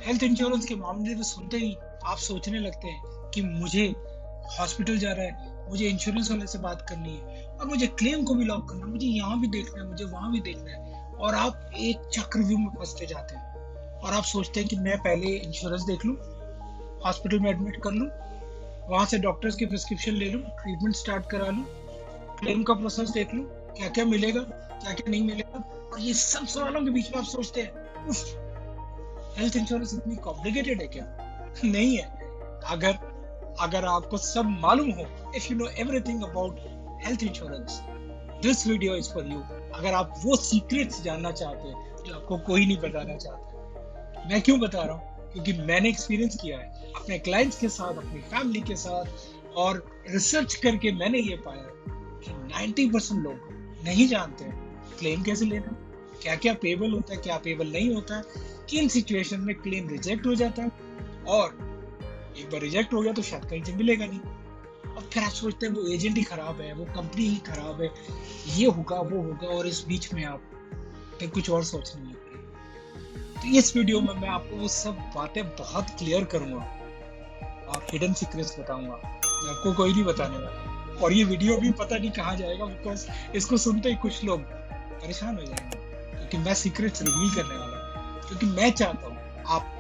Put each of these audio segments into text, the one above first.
Health insurance के मामले में सुनते ही आप सोचने लगते हैं कि मुझे हॉस्पिटल जा रहा है, मुझे इंश्योरेंस वाले से बात करनी है और मुझे क्लेम को भी लॉक करना है, मुझे यहाँ भी देखना है, मुझे वहाँ भी देखना है और आप एक चक्रव्यूह में फँसते जाते हैं और आप सोचते हैं कि मैं पहले इंश्योरेंस देख लूँ, हॉस्पिटल में एडमिट कर लूँ, वहाँ से डॉक्टर्स की प्रिस्क्रिप्शन ले लूँ, ट्रीटमेंट स्टार्ट करा लूँ, क्लेम का प्रोसेस देख लूँ, क्या-क्या मिलेगा, क्या-क्या नहीं मिलेगा और ये सब सवालों के बीच में आप सोचते हैं, उफ़! हेल्थ इंश्योरेंस इतनी कॉम्प्लिकेटेड है क्या? नहीं है। अगर अगर आपको सब मालूम हो, if you know everything about health insurance, this video is for you. अगर आप वो सीक्रेट्स जानना चाहते हैं जो आपको कोई नहीं बताना चाहता। मैं क्यों बता रहा हूँ? क्योंकि मैंने एक्सपीरियंस किया है अपने क्लाइंट्स के साथ, अपनी फैमिली के साथ और रिसर्च करके मैंने ये पाया है कि 90% लोग नहीं जानते हैं क्लेम कैसे लेना है, क्या-क्या पेएबल होता है, क्या पेएबल नहीं होता है, किन सिचुएशन में क्लेम रिजेक्ट हो जाता है और एक बार रिजेक्ट हो गया तो शायद कहीं से मिलेगा नहीं। और फिर आप सोचते हैं वो एजेंट ही खराब है, वो कंपनी ही खराब है, ये होगा, वो होगा और इस बीच में आप फिर कुछ और सोचने लगते हैं। तो इस वीडियो में मैं आपको वो सब बातें बहुत क्लियर करूँगा और हिडन सीक्रेट्स बताऊँगा, जो आपको कोई नहीं बताने वाला। और ये वीडियो भी पता नहीं कहाँ जाएगा बिकॉज़ इसको सुनते ही कुछ लोग परेशान हो जाएँगे, क्योंकि मैं सीक्रेट्स रिवील करने वाला हूँ। क्योंकि मैं चाहता हूँ आप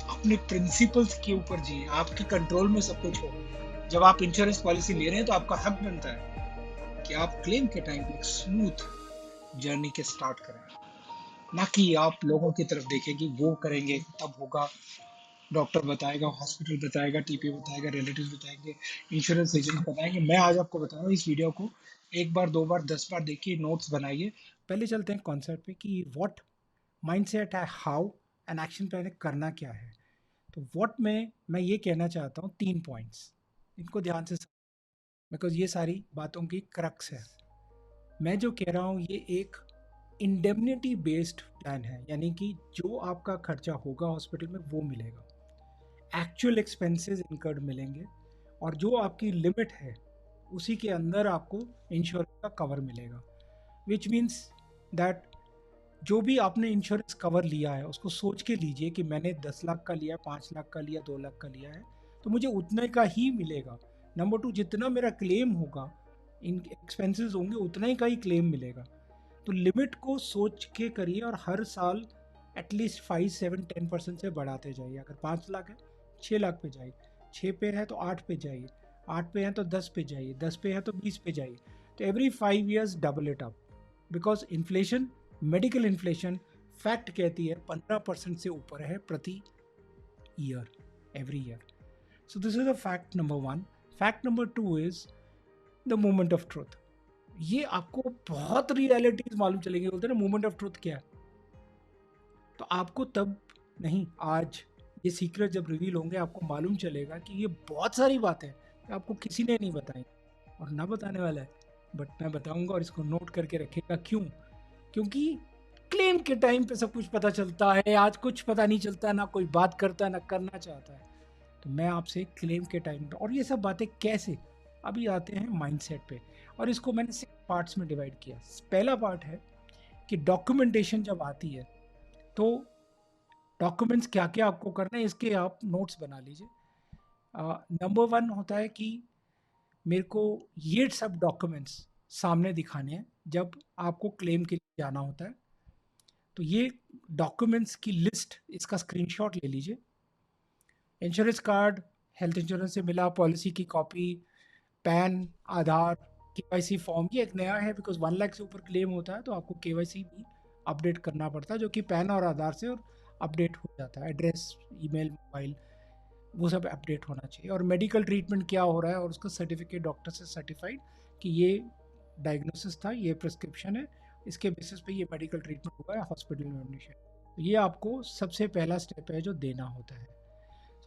अपने प्रिंसिपल्स के ऊपर जिए, आपके कंट्रोल में सब कुछ हो। जब आप इंश्योरेंस पॉलिसी ले रहे हैं तो आपका हक बनता है कि आप क्लेम के टाइम पे एक स्मूथ जर्नी के स्टार्ट करें। ना कि आप लोगों की तरफ देखें कि वो करेंगे तब होगा, डॉक्टर बताएगा, हॉस्पिटल बताएगा, टीपी बताएगा, रिलेटिव्स बताएँगे, इंश्योरेंस एजेंट बताएँगे। मैं आज आपको बता रहा हूँ इस वीडियो को 1 बार, 2 बार, 10 बार देखिए, नोट्स बनाइए। पहले चलते हैं कॉन्सेप्ट पे कि व्हाट माइंडसेट है, हाउ एंड एक्शन प्लान है, करना क्या है। तो व्हाट में मैं ये कहना चाहता हूँ 3 पॉइंट्स, इनको ध्यान से बिकॉज़ ये सारी बातों की क्रक्स है। मैं जो कह रहा हूँ ये एक इंडेमनिटी बेस्ड प्लान है, यानी कि जो आपका खर्चा होगा हॉस्पिटल में वो मिलेगा, एक्चुअल एक्सपेंसेस इनकर्ड मिलेंगे और जो आपकी लिमिट है उसी के अंदर आपको इंश्योरेंस का कवर मिलेगा, विच मीन्स दैट जो भी आपने इंश्योरेंस कवर लिया है उसको सोच के लीजिए कि मैंने 10 लाख का लिया, 5 लाख का लिया, 2 लाख का लिया है तो मुझे उतने का ही मिलेगा। नंबर टू, जितना मेरा क्लेम होगा, इन एक्सपेंसेस होंगे उतना ही का ही क्लेम मिलेगा। तो लिमिट को सोच के करिए और हर साल एटलीस्ट 5, 7, 10% से बढ़ाते जाइए। अगर 5 लाख है 6 लाख पे जाइए, 6 पे है तो 8 पे जाइए, 8 पे है तो 10 पे जाइए, 10 पे है तो 20 पे जाइए। तो every 5 years double it up, because inflation, medical inflation fact कहती है 15% से ऊपर है प्रति year, every year. So this is a fact number one. Fact number two is the moment of truth. ये आपको बहुत रियलिटीज मालूम चलेंगे, बोलते हैं ना मोमेंट ऑफ ट्रुथ क्या है। तो आपको तब नहीं, आज ये सीक्रेट जब रिवील होंगे आपको मालूम चलेगा कि ये बहुत सारी बातें हैं आपको किसी ने नहीं बताई और ना बताने वाला है, बट मैं बताऊंगा और इसको नोट करके रखेगा। क्यों? क्योंकि क्लेम के टाइम पे सब कुछ पता चलता है, आज कुछ पता नहीं चलता, ना कोई बात करता है ना करना चाहता है। तो मैं आपसे क्लेम के टाइम पे और ये सब बातें कैसे, अभी आते हैं माइंडसेट पे। और इसको मैंने 6 पार्ट्स में डिवाइड किया। पहला पार्ट है कि डॉक्यूमेंटेशन जब आती है तो डॉक्यूमेंट्स क्या क्या आपको करना है, इसके आप नोट्स बना लीजिए। नंबर वन होता है कि मेरे को ये सब डॉक्यूमेंट्स सामने दिखाने हैं जब आपको क्लेम के लिए जाना होता है। तो ये डॉक्यूमेंट्स की लिस्ट, इसका स्क्रीनशॉट ले लीजिए। इंश्योरेंस कार्ड, हेल्थ इंश्योरेंस से मिला, पॉलिसी की कॉपी, पैन, आधार, केवाईसी फॉर्म। ये एक नया है बिकॉज 1 लाख से ऊपर क्लेम होता है तो आपको केवाईसी भी अपडेट करना पड़ता है, जो कि पैन और आधार से और अपडेट हो जाता है। एड्रेस, ईमेल, मोबाइल, वो सब अपडेट होना चाहिए। और मेडिकल ट्रीटमेंट क्या हो रहा है और उसका सर्टिफिकेट डॉक्टर से सर्टिफाइड कि ये डायग्नोसिस था, ये प्रिस्क्रिप्शन है, इसके बेसिस पे ये मेडिकल ट्रीटमेंट हुआ है, हॉस्पिटल में एडमिशन। तो ये आपको सबसे पहला स्टेप है जो देना होता है।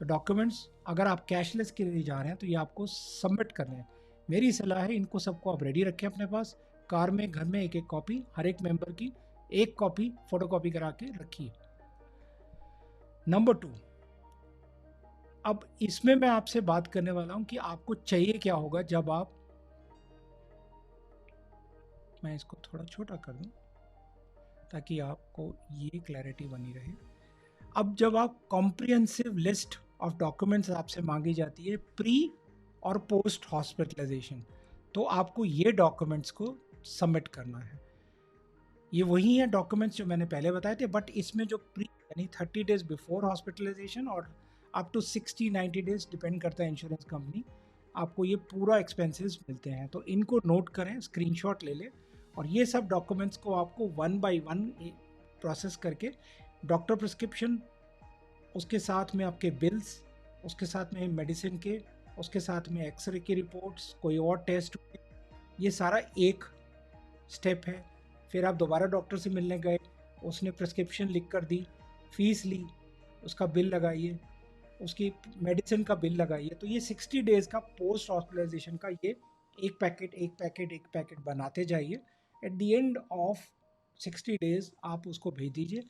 तो डॉक्यूमेंट्स अगर आप कैशलेस के लिए जा रहे हैं तो ये आपको सबमिट करने हैं। मेरी सलाह है इनको सबको आप रेडी रखें अपने पास, कार में, घर में एक एक कॉपी, हर एक मेंबर की एक कॉपी फोटो कॉपी करा के रखिए। नंबर टू, अब इसमें मैं आपसे बात करने वाला हूं कि आपको चाहिए क्या होगा जब आप, मैं इसको थोड़ा छोटा कर दूं ताकि आपको ये क्लैरिटी बनी रहे। अब जब आप कॉम्प्रिहेंसिव लिस्ट ऑफ डॉक्यूमेंट्स आपसे मांगी जाती है प्री और पोस्ट हॉस्पिटलाइजेशन, तो आपको ये डॉक्यूमेंट्स को सबमिट करना है। ये वही हैं डॉक्यूमेंट्स जो मैंने पहले बताए थे, बट इसमें जो प्री यानी 30 डेज बिफोर हॉस्पिटलाइजेशन और अप टू 60-90 डेज डिपेंड करता है इंश्योरेंस कंपनी, आपको ये पूरा एक्सपेंसेस मिलते हैं। तो इनको नोट करें, स्क्रीनशॉट ले लें, और ये सब डॉक्यूमेंट्स को आपको वन बाय वन प्रोसेस करके डॉक्टर प्रिस्क्रिप्शन, उसके साथ में आपके बिल्स, उसके साथ में मेडिसिन के, उसके साथ में एक्सरे की रिपोर्ट्स, कोई और टेस्ट, ये सारा एक स्टेप है। फिर आप दोबारा डॉक्टर से मिलने गए, उसने प्रिस्क्रिप्शन लिख कर दी, फीस ली, उसका बिल लगाइए, उसकी मेडिसिन का बिल लगाइए। तो ये 60 डेज़ का पोस्ट हॉस्पिटलाइजेशन का ये एक पैकेट बनाते जाइए। At the end of 60 days आप उसको भेज दीजिए।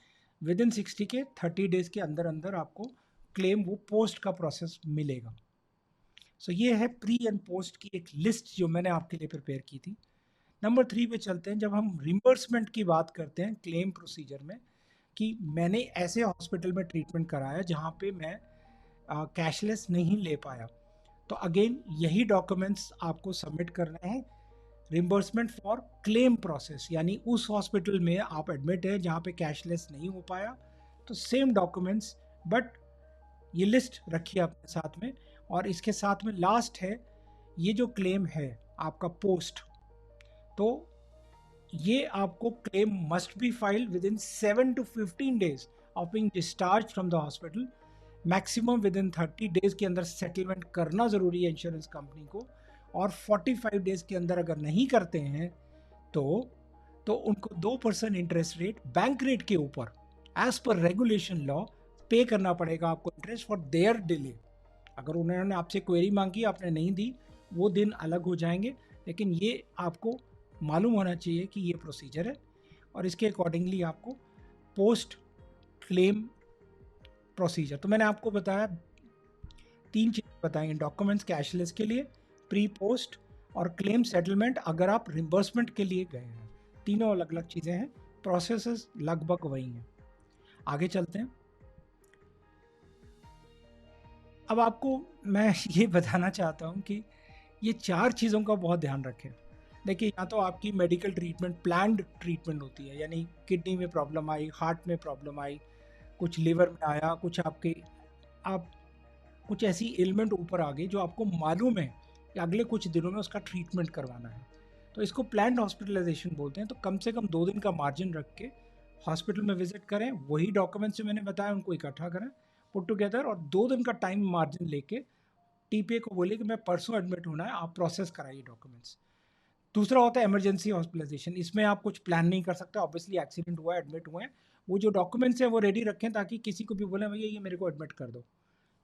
विद इन 60 के 30 डेज़ के अंदर अंदर आपको क्लेम वो पोस्ट का प्रोसेस मिलेगा। सो ये है प्री एंड पोस्ट की एक लिस्ट जो मैंने आपके लिए प्रिपेयर की थी। नंबर 3 पे चलते हैं। जब हम रिम्बर्समेंट की बात करते हैं क्लेम प्रोसीजर में, कि मैंने ऐसे हॉस्पिटल में ट्रीटमेंट कराया जहाँ पे मैं कैशलेस नहीं ले पाया, तो अगेन यही डॉक्यूमेंट्स आपको सबमिट करने हैं। रिम्बर्समेंट फॉर क्लेम प्रोसेस, यानी उस हॉस्पिटल में आप एडमिट है जहाँ पे कैशलेस नहीं हो पाया, तो सेम डॉक्यूमेंट्स, बट ये लिस्ट रखिए अपने साथ में। और इसके साथ में लास्ट है ये जो क्लेम है आपका पोस्ट, तो ये आपको claim must be filed with in 7 to 15 days of being discharge from the hospital. Maximum with in 30 days के अंदर सेटलमेंट करना ज़रूरी है इंश्योरेंस कंपनी को, और 45 डेज के अंदर अगर नहीं करते हैं तो उनको 2% इंटरेस्ट रेट बैंक रेट के ऊपर एज पर रेगुलेशन लॉ पे करना पड़ेगा आपको इंटरेस्ट फॉर देयर डिले। अगर उन्होंने आपसे क्वेरी मांगी, आपने नहीं दी, वो दिन अलग हो जाएंगे, लेकिन ये आपको मालूम होना चाहिए कि ये प्रोसीजर है, और इसके अकॉर्डिंगली आपको पोस्ट क्लेम प्रोसीजर। तो मैंने आपको बताया 3 चीज़ें बताई हैं, डॉक्यूमेंट्स कैशलेस के लिए, प्री पोस्ट और क्लेम सेटलमेंट अगर आप रिम्बर्समेंट के लिए गए हैं। तीनों अलग अलग चीज़ें हैं, प्रोसेसेस लगभग वही हैं। आगे चलते हैं। अब आपको मैं ये बताना चाहता हूँ कि ये 4 चीज़ों का बहुत ध्यान रखें। देखिए, यहाँ तो आपकी मेडिकल ट्रीटमेंट प्लान्ड ट्रीटमेंट होती है, यानी किडनी में प्रॉब्लम आई, हार्ट में प्रॉब्लम आई, कुछ लिवर में आया, कुछ आप कुछ ऐसी एलिमेंट ऊपर आ गई जो आपको मालूम है कि अगले कुछ दिनों में उसका ट्रीटमेंट करवाना है, तो इसको प्लान्ड हॉस्पिटलाइजेशन बोलते हैं। तो कम से कम 2 दिन का मार्जिन रख के हॉस्पिटल में विजिट करें, वही डॉक्यूमेंट्स जो मैंने बताया उनको इकट्ठा करें, पुट टुगेदर, और 2 दिन का टाइम मार्जिन लेके टीपीए को बोले कि मैं परसों एडमिट होना है, आप प्रोसेस कराइए डॉक्यूमेंट्स। दूसरा होता है इमरजेंसी हॉस्पिटलाइजेशन। इसमें आप कुछ प्लान नहीं कर सकते, ऑब्वियसली एक्सीडेंट हुआ है, एडमिट हुए हैं, वो जो डॉक्यूमेंट्स हैं वो रेडी रखें, ताकि किसी को भी बोले भैया ये मेरे को एडमिट कर दो,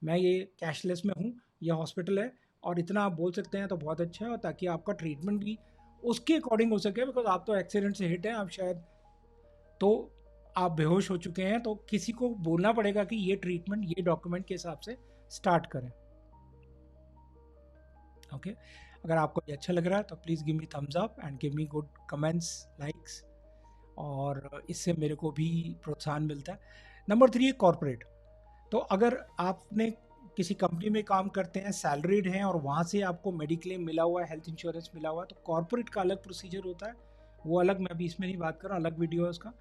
मैं ये कैशलेस में हूँ, ये हॉस्पिटल है, और इतना आप बोल सकते हैं तो बहुत अच्छा है, और ताकि आपका ट्रीटमेंट भी उसके अकॉर्डिंग हो सके। बिकॉज आप तो एक्सीडेंट से हिट हैं, आप शायद तो आप बेहोश हो चुके हैं, तो किसी को बोलना पड़ेगा कि ये ट्रीटमेंट ये डॉक्यूमेंट के हिसाब से स्टार्ट करें। ओके, अगर आपको ये अच्छा लग रहा है तो please give me thumbs up and give me good comments, likes, और इससे मेरे को भी प्रोत्साहन मिलता है। नंबर 3 है कॉर्पोरेट। तो अगर आपने किसी कंपनी में काम करते हैं, सैलरीड हैं, और वहाँ से आपको मेडिक्लेम मिला हुआ है, हेल्थ इंश्योरेंस मिला हुआ है, तो कॉर्पोरेट का अलग प्रोसीजर होता है, वो अलग, मैं अभी इसमें नहीं बात कर रहा हूँ, अलग वीडियो है उसका।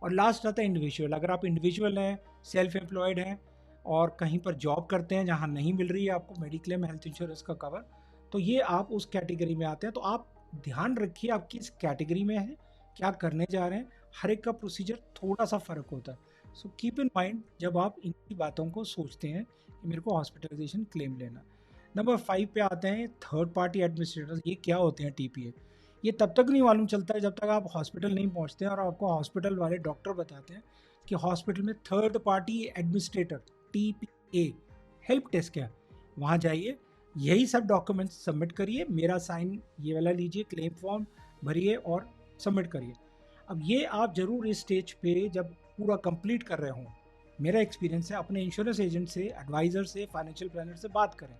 और लास्ट आता है इंडिविजुअल। अगर आप इंडिविजुअल हैं, सेल्फ एम्प्लॉयड हैं, और कहीं पर जॉब करते हैं जहाँ नहीं मिल रही है आपको मेडिक्लेम हेल्थ इंश्योरेंस का कवर, तो ये आप उस कैटेगरी में आते हैं। तो आप ध्यान रखिए आप किस कैटेगरी में हैं, क्या करने जा रहे हैं, हर एक का प्रोसीजर थोड़ा सा फ़र्क होता है। सो कीप इन माइंड जब आप इनकी बातों को सोचते हैं कि मेरे को हॉस्पिटलाइजेशन क्लेम लेना। नंबर 5 पे आते हैं थर्ड पार्टी एडमिनिस्ट्रेटर्स। ये क्या होते हैं टीपीए? ये तब तक नहीं मालूम चलता है जब तक आप हॉस्पिटल नहीं पहुंचते हैं और आपको हॉस्पिटल वाले डॉक्टर बताते हैं कि हॉस्पिटल में third party administrator TPA help desk है, वहाँ जाइए, यही सब डॉक्यूमेंट्स सबमिट करिए, मेरा साइन ये वाला लीजिए, क्लेम फॉर्म भरिए और सबमिट करिए। अब ये आप ज़रूर इस स्टेज पे जब पूरा कंप्लीट कर रहे हों, मेरा एक्सपीरियंस है, अपने इंश्योरेंस एजेंट से, एडवाइज़र से, फाइनेंशियल प्लानर से बात करें,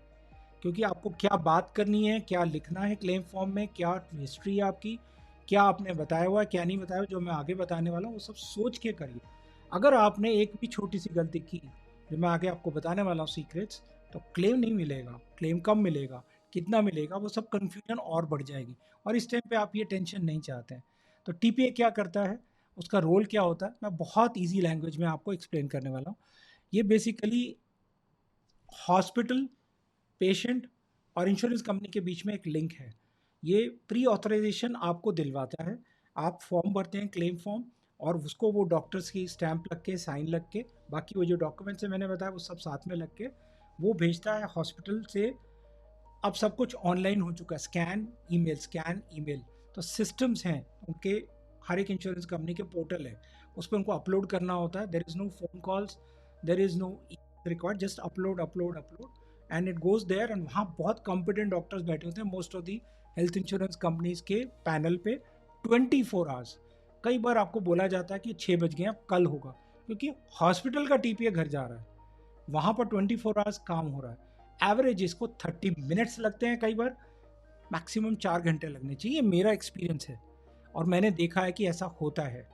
क्योंकि आपको क्या बात करनी है, क्या लिखना है क्लेम फॉर्म में, क्या हिस्ट्री है आपकी, क्या आपने बताया हुआ है, क्या नहीं बताया हुआ, जो मैं आगे बताने वाला हूँ वो सब सोच के करिए। अगर आपने एक भी छोटी सी गलती की, जो मैं आगे आपको बताने वाला हूँ सीक्रेट्स, तो क्लेम नहीं मिलेगा। क्लेम कब मिलेगा, कितना मिलेगा, वो सब कन्फ्यूजन और बढ़ जाएगी, और इस टाइम पे आप ये टेंशन नहीं चाहते हैं। तो टीपीए क्या करता है, उसका रोल क्या होता है, मैं बहुत ईजी लैंग्वेज में आपको एक्सप्लेन करने वाला हूँ। ये बेसिकली हॉस्पिटल, पेशेंट और इंश्योरेंस कंपनी के बीच में एक लिंक है। ये प्री ऑथराइजेशन आपको दिलवाता है। आप फॉर्म भरते हैं, क्लेम फॉर्म, और उसको वो डॉक्टर्स की स्टैंप लग के, साइन लग के, बाकी वो जो डॉक्यूमेंट्स है मैंने बताया वो सब साथ में लग के वो भेजता है हॉस्पिटल से। अब सब कुछ ऑनलाइन हो चुका है, स्कैन ईमेल। तो सिस्टम्स हैं उनके, हर एक इंश्योरेंस कंपनी के पोर्टल है, उस पर उनको अपलोड करना होता है। There is no phone calls, there is no record, just upload upload upload, and it goes there. एंड वहाँ बहुत कॉम्पिटेंट डॉक्टर्स बैठे होते हैं most of the health insurance companies के पैनल पे 24 आवर्स। कई बार आपको बोला जाता है कि 6 बज गए, अब कल होगा, क्योंकि हॉस्पिटल का टीपीए घर जा रहा है, वहाँ पर 24 आवर्स काम हो रहा है। एवरेज इसको 30 मिनट्स लगते हैं, कई बार मैक्सिमम 4 घंटे लगने चाहिए, मेरा एक्सपीरियंस है और मैंने देखा है कि ऐसा होता है।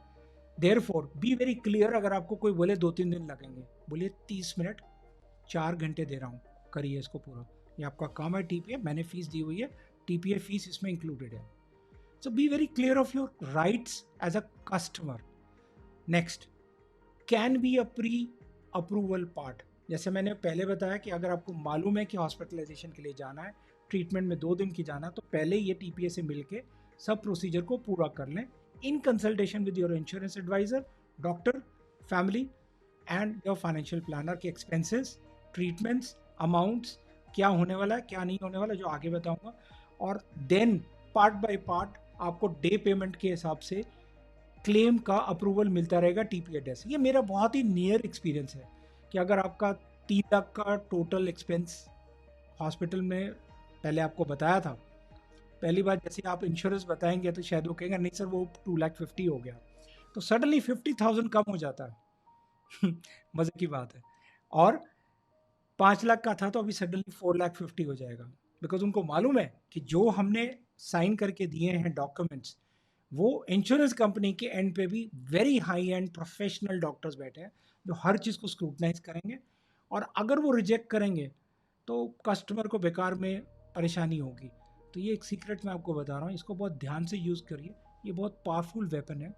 Therefore be very clear, अगर आपको कोई बोले 2-3 दिन लगेंगे, बोलिए 30 मिनट, 4 घंटे दे रहा हूँ, करिए इसको पूरा, ये आपका काम है। टीपीए मैंने फीस दी हुई है, टीपीए फीस इसमें इंक्लूडेड है। So be very clear of your rights as a customer. Next, can be a pre approval part. जैसे मैंने पहले बताया कि अगर आपको मालूम है कि हॉस्पिटलाइजेशन के लिए जाना है, ट्रीटमेंट में 2 दिन की जाना, तो पहले ये टीपीए से मिलके सब प्रोसीजर को पूरा कर लें, in consultation with your insurance adviser, doctor, family and your financial planner के एक्सपेंसेस, ट्रीटमेंट्स, अमाउंट्स, क्या होने वाला है क्या नहीं होने वाला, जो आगे बताऊंगा। और देन पार्ट बाय पार्ट आपको डे पेमेंट के हिसाब से क्लेम का अप्रूवल मिलता रहेगा टीपीए से। ये मेरा बहुत ही नियर एक्सपीरियंस है कि अगर आपका 3 लाख का टोटल एक्सपेंस हॉस्पिटल में, पहले आपको बताया था, पहली बार जैसे आप इंश्योरेंस बताएंगे तो शायद वो कहेंगे नहीं सर वो 2,50,000 हो गया, तो सडनली 50,000 कम हो जाता है मज़े की बात है। और 5 लाख का था तो अभी सडनली 4,50,000 हो जाएगा, बिकॉज उनको मालूम है कि जो हमने साइन करके दिए हैं डॉक्यूमेंट्स, वो इंश्योरेंस कंपनी के एंड पे भी very high and professional doctors बैठे हैं जो हर चीज़ को स्क्रूटनाइज करेंगे, और अगर वो रिजेक्ट करेंगे तो कस्टमर को बेकार में परेशानी होगी। तो ये एक सीक्रेट मैं आपको बता रहा हूँ, इसको बहुत ध्यान से यूज़ करिए, ये बहुत पावरफुल वेपन है।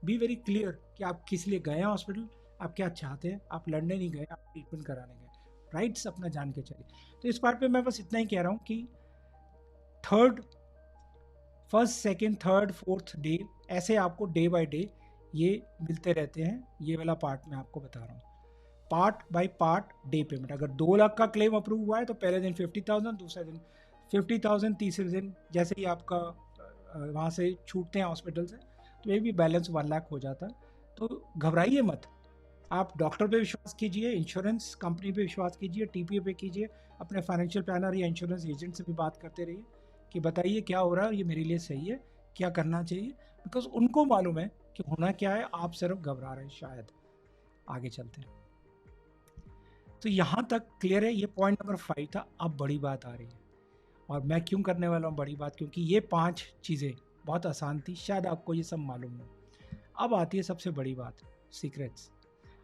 बी वेरी क्लियर कि आप किस लिए गए हैं हॉस्पिटल, आप क्या चाहते हैं, आप लड़ने नहीं गए, आप ट्रीटमेंट कराने गए, राइट्स अपना जान के चलिए। तो इस बार पे मैं बस इतना ही कह रहा हूँ कि first second third fourth day, ऐसे आपको डे बाय डे ये मिलते रहते हैं। ये वाला पार्ट मैं आपको बता रहा हूँ, part by part day payment. अगर 2 लाख का क्लेम अप्रूव हुआ है तो पहले दिन 50,000, दूसरे दिन 50,000, तीसरे दिन जैसे ही आपका वहाँ से छूटते हैं हॉस्पिटल से तो ये भी बैलेंस 1 लाख हो जाता है। तो घबराइए मत, आप डॉक्टर पे विश्वास कीजिए, इंश्योरेंस कंपनी पे विश्वास कीजिए, टीपीए पे कीजिए, अपने फाइनेंशियल प्लानर या इंश्योरेंस एजेंट से भी बात करते रहिए कि बताइए क्या हो रहा है और ये मेरे लिए सही है, क्या करना चाहिए, बिकॉज उनको मालूम है कि होना क्या है, आप सिर्फ घबरा रहे हैं शायद। आगे चलते हैं। तो यहाँ तक क्लियर है, ये पॉइंट नंबर 5 था। अब बड़ी बात आ रही है, और मैं क्यों करने वाला हूँ बड़ी बात, क्योंकि ये 5 चीज़ें बहुत आसान थी, शायद आपको ये सब मालूम हो। अब आती है सबसे बड़ी बात, सीक्रेट्स।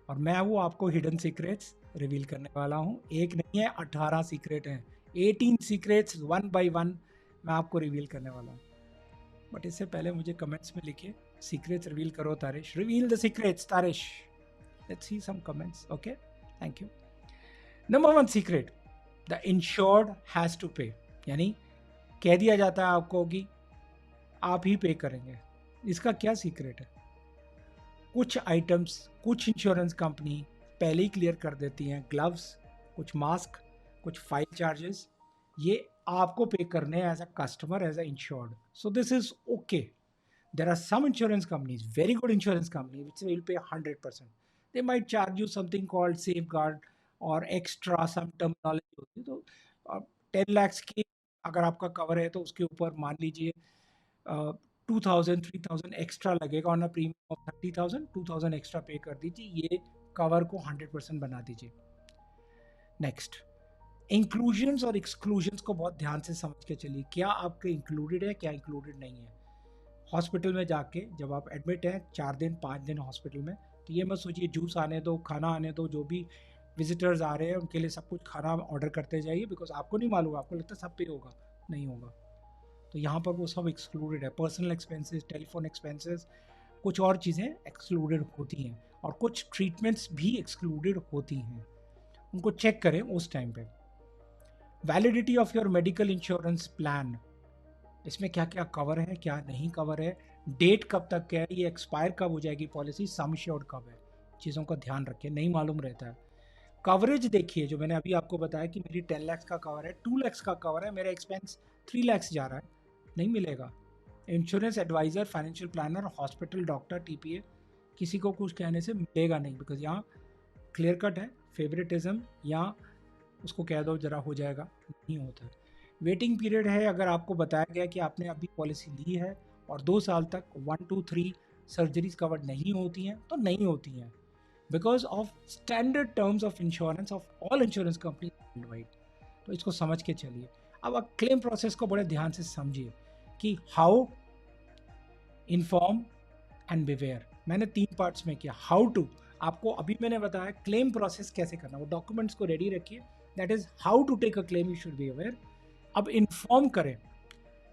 और मैं वो आपको हिडन सीक्रेट्स रिवील करने वाला हूँ। एक नहीं है, 18 सीक्रेट हैं, 18 सीक्रेट्स, 1 बाय 1 मैं आपको रिवील करने वाला हूँ। बट इससे पहले मुझे कमेंट्स में लिखिए, सीक्रेट्स रिवील करो तारिश, रिवील द सीक्रेट्स तारिश। Let's see some comments. Okay, thank you. Number 1 secret, the insured has to pay, यानी कह दिया जाता है आपको कि आप ही पे करेंगे। इसका क्या सीक्रेट है? कुछ आइटम्स कुछ इंश्योरेंस कंपनी पहले ही क्लियर कर देती हैं, ग्लव्स, कुछ मास्क, कुछ फाइल चार्जेस, ये आपको पे करने हैं as a customer, as a insured. So this is okay. There are some insurance companies, very good insurance company, which will pay 100%. They might charge you something called safeguard or extra some terminology होती है। तो 10 lakhs की अगर आपका cover है तो उसके ऊपर मान लीजिए 2,000-3,000 एक्स्ट्रा लगेगा, on a premium of 30,000 2,000 extra पे कर दीजिए, ये कवर को 100% बना दीजिए। नेक्स्ट, इंक्लूजन्स और एक्सक्लूजन्स को बहुत ध्यान से समझ के चलिए, क्या आपके इंक्लूडेड है, क्या इंक्लूडेड नहीं है। हॉस्पिटल में जाके जब आप एडमिट हैं 4 दिन 5 दिन हॉस्पिटल में, तो ये मत सोचिए जूस आने दो, खाना आने दो, जो भी विजिटर्स आ रहे हैं उनके लिए सब कुछ खाना ऑर्डर करते जाइए, बिकॉज आपको नहीं मालूम, आपको लगता है सब पे होगा, नहीं होगा। तो यहाँ पर वो सब एक्सक्लूडेड है, पर्सनल एक्सपेंसेस, टेलीफोन एक्सपेंसेस, कुछ और चीज़ें एक्सक्लूडेड होती हैं, और कुछ ट्रीटमेंट्स भी एक्सक्लूडेड होती हैं, उनको चेक करें उस टाइम पे। Validity of your medical insurance plan, इसमें क्या क्या कवर है, क्या नहीं कवर है, डेट कब तक है, ये एक्सपायर कब हो जाएगी पॉलिसी, सम श्योर्ड कब है, चीज़ों का ध्यान रखिए, नहीं मालूम रहता है। कवरेज देखिए, जो मैंने अभी आपको बताया कि मेरी 10 लाख का कवर है, 2 लाख का कवर है, मेरा एक्सपेंस 3 लाख जा रहा है, नहीं मिलेगा। Insurance adviser, financial planner, hospital, doctor, TPA, किसी को कुछ कहने से मिलेगा नहीं, बिकॉज यहाँ क्लियर कट है, फेवरेटिज्म या उसको कह दो जरा हो जाएगा, नहीं होता है। वेटिंग पीरियड है, अगर आपको बताया गया कि आपने अभी पॉलिसी ली है और 2 साल तक 1 2 3 सर्जरीज कवर नहीं होती हैं, तो नहीं होती हैं, because of standard terms of insurance of all insurance company world wide. तो इसको समझ के चलिए। अब आप क्लेम प्रोसेस को बड़े ध्यान से समझिए कि हाउ, इन्फॉर्म एंड बिवेयर। मैंने 3 पार्ट्स में किया। हाउ टू, आपको अभी मैंने बताया क्लेम प्रोसेस कैसे करना, वो डॉक्यूमेंट्स को रेडी रखिए, that is how to take a claim, you should be aware. अब इन्फॉर्म करें,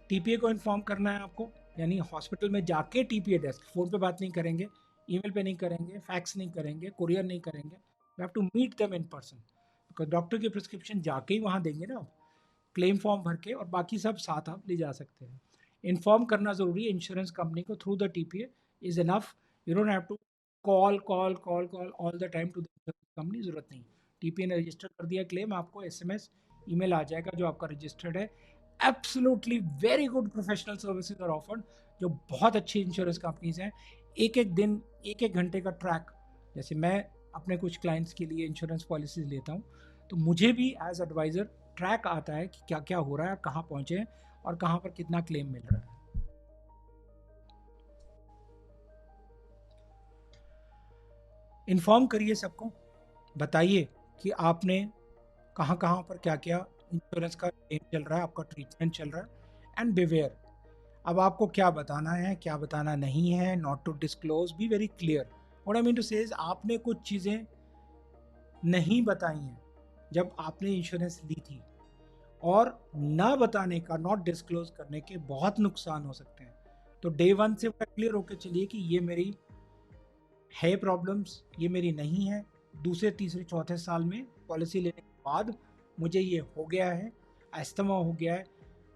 टीपीए को इन्फॉर्म करना है आपको, यानी हॉस्पिटल में जाके टीपीए डेस्क, फोन पे बात नहीं करेंगे, ईमेल पे नहीं करेंगे, फैक्स नहीं करेंगे, कुरियर नहीं करेंगे, you have to meet them in person, because doctor की प्रिस्क्रिप्शन जाके ही वहाँ देंगे ना आप, क्लेम फॉर्म भर के, और बाकी सब साथ आप ले जा सकते हैं। इन्फॉर्म करना ज़रूरी है इंश्योरेंस कंपनी को through the TPA is enough, you don't have to call call call call all the time to the company, ज़रूरत नहीं। टीपीए ने रजिस्टर कर दिया क्लेम, आपको एसएमएस ईमेल आ जाएगा जो आपका रजिस्टर्ड है। Absolutely very good professional services are offered, जो बहुत अच्छी इंश्योरेंस कंपनीज हैं। एक एक दिन, एक एक घंटे का ट्रैक, जैसे मैं अपने कुछ क्लाइंट्स के लिए इंश्योरेंस पॉलिसीज लेता हूँ, तो मुझे भी एज एडवाइज़र ट्रैक आता है कि क्या क्या हो रहा है, कहाँ पहुँचे हैं और कहाँ पर कितना क्लेम मिल रहा है। इन्फॉर्म करिए सबको, बताइए कि आपने कहाँ कहाँ पर क्या क्या इंश्योरेंस का क्लेम चल रहा है, आपका ट्रीटमेंट चल रहा है, एंड बिवेयर। अब आपको क्या बताना है, क्या बताना नहीं है, not to disclose, be very clear. What I mean to say is, आपने कुछ चीज़ें नहीं बताई हैं जब आपने इंश्योरेंस ली थी, और ना बताने का, नॉट डिस्क्लोज करने के बहुत नुकसान हो सकते हैं। तो डे वन से बड़ा क्लियर होकर चलिए कि ये मेरी है प्रॉब्लम्स, ये मेरी नहीं है, दूसरे तीसरे चौथे साल में पॉलिसी लेने के बाद मुझे ये हो गया है, अस्थमा हो गया है,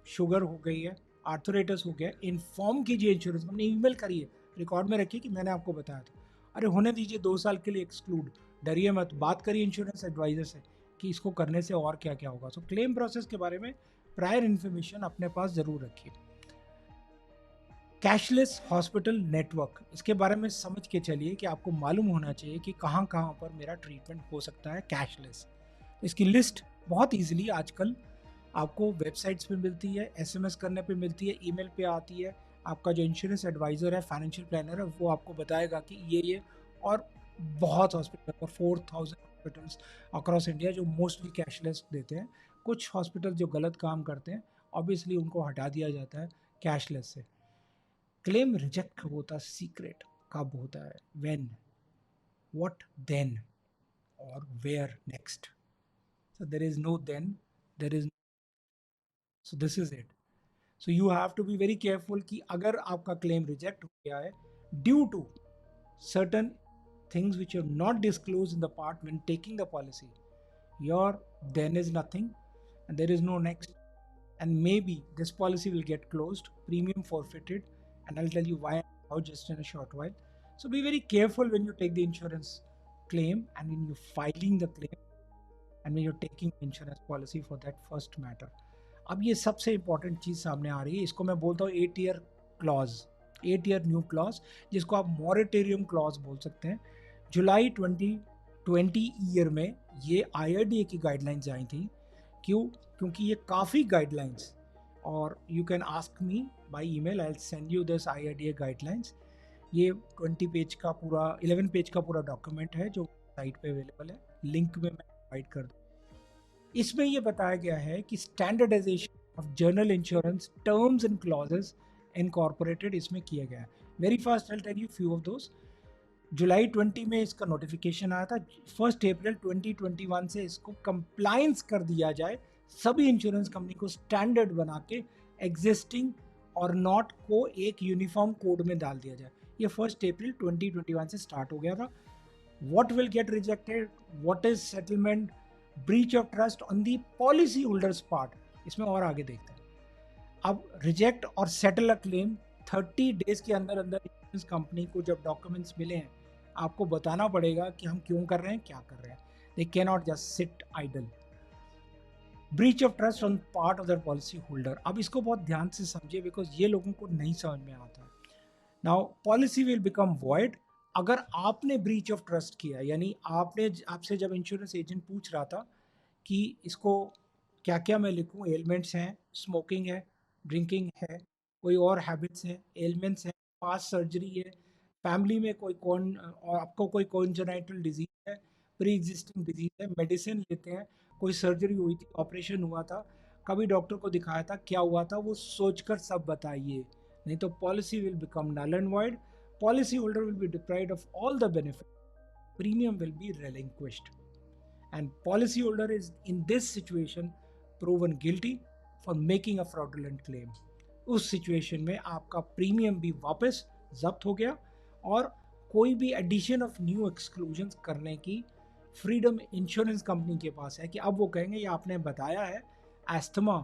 शुगर हो गई है, आर्थराइटिस हो गया है, इन्फॉर्म कीजिए इंश्योरेंस कंपनी, ईमेल करिए, रिकॉर्ड में रखिए कि मैंने आपको बताया था। अरे होने दीजिए 2 साल के लिए एक्सक्लूड, डरिए मत, बात करिए इंश्योरेंस एडवाइजर से कि इसको करने से और क्या क्या होगा। सो क्लेम प्रोसेस के बारे में प्रायर इन्फॉर्मेशन अपने पास ज़रूर रखिए। कैशलेस हॉस्पिटल नेटवर्क, इसके बारे में समझ के चलिए कि आपको मालूम होना चाहिए कि कहाँ कहाँ पर मेरा ट्रीटमेंट हो सकता है कैशलेस। इसकी लिस्ट बहुत ईजिली आजकल आपको वेबसाइट्स पे मिलती है, एसएमएस करने पे मिलती है, ईमेल पे आती है। आपका जो इंश्योरेंस एडवाइज़र है, फाइनेंशियल प्लानर है, वो आपको बताएगा कि ये और बहुत हॉस्पिटल, और 4000 हॉस्पिटल्स अक्रॉस इंडिया जो मोस्टली कैशलेस देते हैं। कुछ हॉस्पिटल जो गलत काम करते हैं, ऑब्वियसली उनको हटा दिया जाता है कैशलेस से। क्लेम रिजेक्ट होता सीक्रेट कब होता है, व्हेन, व्हाट, देन, और where next. So there is no then, there is, so this is it. So you have to be very careful कि अगर आपका क्लेम रिजेक्ट हो गया है due to certain things which are not disclosed in the part when taking the policy, your then is nothing and there is no next, and maybe this policy will get closed, premium forfeited, and I'll tell you why and how just in a short while. So be very careful when you take the insurance claim and when you're filing the claim and when you're taking insurance policy for that first matter. अब ये सबसे important चीज़ सामने आ रही है, इसको मैं बोलता हूँ 8 year clause, 8 year new clause, जिसको आप मॉरेटेरियम क्लॉज बोल सकते हैं। जुलाई 2020 ईयर में ये IRDA की गाइडलाइंस आई थी। क्यों? क्योंकि ये काफ़ी गाइडलाइंस, और you can ask me by email, I will send you this IRDA guidelines. ये 20 पेज का पूरा, 11 पेज का पूरा डॉक्यूमेंट है जो साइट पे अवेलेबल है, लिंक में मैं प्रोवाइड कर दूँ। इसमें यह बताया गया है कि standardization of general insurance terms and clauses incorporated इसमें किया गया है। Very fast I tell you few of those. जुलाई 20 में इसका नोटिफिकेशन आया था, 1 अप्रैल 2021 से इसको कंप्लायंस कर दिया जाए, सभी इंश्योरेंस कंपनी को स्टैंडर्ड बना के एग्जिस्टिंग और नॉट को एक यूनिफॉर्म कोड में डाल दिया जाए। ये 1 अप्रैल 2021 से स्टार्ट हो गया था। What will get rejected? What is settlement? Breach of trust on the policy holders part? इसमें और आगे देखते हैं। अब रिजेक्ट और सेटल अ क्लेम 30 डेज के अंदर अंदर इंश्योरेंस कंपनी को जब डॉक्यूमेंट्स मिले हैं, आपको बताना पड़ेगा कि हम क्यों कर रहे हैं, क्या कर रहे हैं। They can not just sit idle. Breach of trust on part of the policy holder, अब इसको बहुत ध्यान से समझिए बिकॉज ये लोगों को नहीं समझ में आता। Now policy will become void अगर आपने ब्रीच ऑफ ट्रस्ट किया, यानी आपसे जब इंश्योरेंस एजेंट पूछ रहा था कि इसको क्या क्या मैं लिखूं, एलिमेंट्स हैं, स्मोकिंग है, ड्रिंकिंग है, कोई और हैबिट्स हैं, एलिमेंट्स हैं, पास्ट सर्जरी है, फैमिली में और आपको कोई कॉन्जेनाइटल डिजीज है, प्री एग्जिस्टिंग डिजीज है, मेडिसिन लेते हैं, कोई सर्जरी हुई थी, ऑपरेशन हुआ था, कभी डॉक्टर को दिखाया था, क्या हुआ था, वो सोचकर सब बताइए, नहीं तो policy will become null and void, policy holder will be deprived of all the benefit, premium will be relinquished, and policyholder is in this situation proven guilty for making a fraudulent claim। उस situation में आपका premium भी वापस जब्त हो गया और कोई भी एडिशन ऑफ न्यू एक्सक्लूजन करने की फ्रीडम इंश्योरेंस कंपनी के पास है कि अब वो कहेंगे ये आपने बताया है एस्थमा,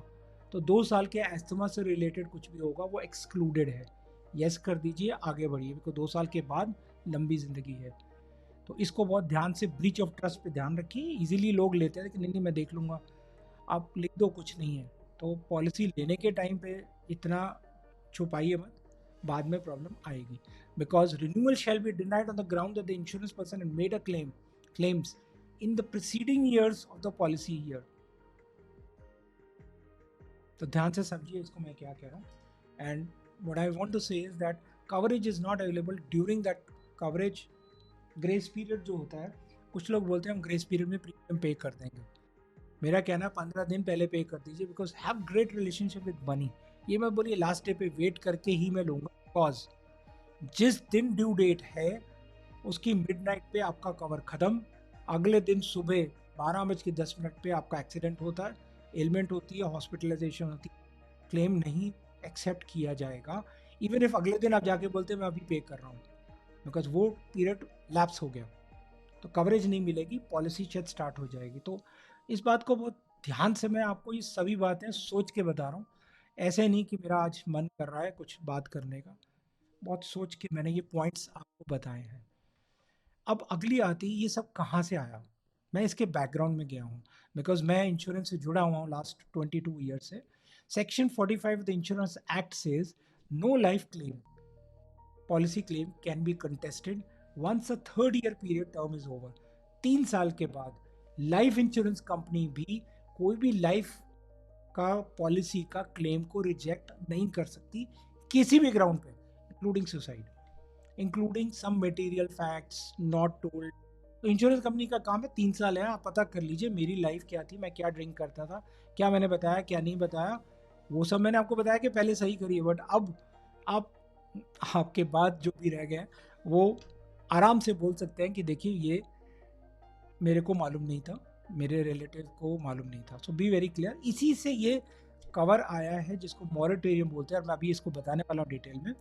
तो 2 साल के एस्थमा से रिलेटेड कुछ भी होगा वो एक्सक्लूडेड है, यस कर दीजिए, आगे बढ़िए, बिकॉज 2 साल के बाद लंबी जिंदगी है। तो इसको बहुत ध्यान से ब्रीच ऑफ ट्रस्ट पे ध्यान रखिए। इजीली लोग लेते हैं कि नहीं मैं देख लूँगा, आप लिख दो कुछ नहीं है, तो पॉलिसी लेने के टाइम पे इतना छुपाइए मत, बाद में प्रॉब्लम आएगी। Because renewal shall be denied on the ground that the insurance person had made a claims in the preceding years of the policy year. तो ध्यान से समझिए इसको मैं क्या कह रहा हूँ। And what I want to say is that coverage is not available during that coverage. Grace period जो होता है, कुछ लोग बोलते हैं हम ग्रेस पीरियड में प्रीमियम पे कर देंगे, मेरा कहना है 15 दिन पहले पे कर दीजिए, because have great relationship with money. ये मैं बोलिए लास्ट डे पे वेट करके ही मैं लूँगा, बिकॉज जिस दिन ड्यू डेट है उसकी मिडनाइट पे आपका कवर ख़त्म, अगले दिन सुबह 12:10 पे आपका एक्सीडेंट होता है, एलिमेंट होती है, हॉस्पिटलाइजेशन होती है, क्लेम नहीं एक्सेप्ट किया जाएगा। इवन इफ अगले दिन आप जाके बोलते हैं मैं अभी पे कर रहा हूँ, बिकॉज वो पीरियड लैप्स हो गया, तो कवरेज नहीं मिलेगी, पॉलिसी शायद स्टार्ट हो जाएगी। तो इस बात को बहुत ध्यान से मैं आपको ये सभी बातें सोच के बता रहा हूँ, ऐसे नहीं कि मेरा आज मन कर रहा है कुछ बात करने का, बहुत सोच के मैंने ये पॉइंट्स आपको बताए हैं। अब अगली आती ये सब कहाँ से आया, मैं इसके बैकग्राउंड में गया हूँ, बिकॉज मैं इंश्योरेंस से जुड़ा हुआ हूँ लास्ट 22 ईयर से। Section 45 of the insurance act says no life claim policy claim can be contested once a 3rd-year period term is over. 3 साल के बाद लाइफ इंश्योरेंस कंपनी भी कोई भी लाइफ का पॉलिसी का क्लेम को रिजेक्ट नहीं कर सकती किसी भी ग्राउंड पे, including suicide, including some material facts not told. तो इंश्योरेंस कंपनी का काम है 3 साल है, आप पता कर लीजिए मेरी लाइफ क्या थी, मैं क्या ड्रिंक करता था, क्या मैंने बताया क्या नहीं बताया, वो सब मैंने आपको बताया कि पहले सही करिए, बट अब आप आपके बाद जो भी रह गए वो आराम से बोल सकते हैं कि देखिए ये मेरे को मालूम नहीं था, मेरे रिलेटिव को मालूम नहीं था। सो बी वेरी क्लियर, इसी से ये कवर आया है जिसको मॉरेटोरियम बोलते हैं, और मैं अभी इसको बताने वाला हूँ डिटेल में।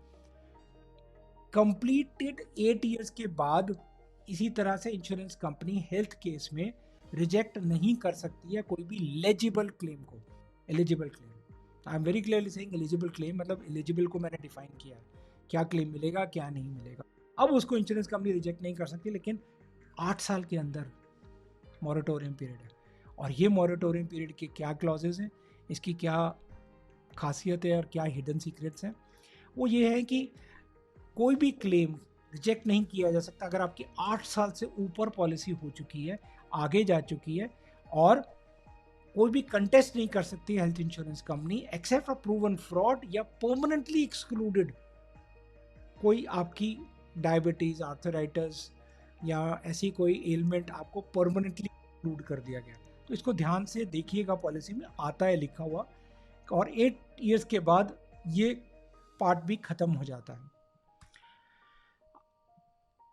कंप्लीटेड 8 ईयर्स के बाद इसी तरह से इंश्योरेंस कंपनी हेल्थ केस में रिजेक्ट नहीं कर सकती है कोई भी एलिजिबल क्लेम को। Eligible claim, I am very clearly saying eligible claim, मतलब एलिजिबल को मैंने डिफाइन किया है, क्या क्लेम मिलेगा क्या नहीं मिलेगा। अब उसको इंश्योरेंस कंपनी रिजेक्ट नहीं कर सकती, लेकिन 8 साल के अंदर मॉरेटोरियम पीरियड है। और ये मॉरेटोरियम पीरियड के क्या क्लॉजेज हैं, इसकी क्या खासियत है और क्या हिडन सीक्रेट्स हैं, वो ये है कि कोई भी क्लेम रिजेक्ट नहीं किया जा सकता अगर आपकी 8 साल से ऊपर पॉलिसी हो चुकी है, आगे जा चुकी है, और कोई भी कंटेस्ट नहीं कर सकती health insurance company except for proven fraud या परमानेंटली एक्सक्लूडेड। कोई आपकी डायबिटीज, आर्थराइटिस या ऐसी कोई एलिमेंट आपको परमानेंटली एक्सक्लूड कर दिया गया, तो इसको ध्यान से देखिएगा, पॉलिसी में आता है लिखा हुआ, और 8 ईयर्स के बाद ये पार्ट भी खत्म हो जाता है।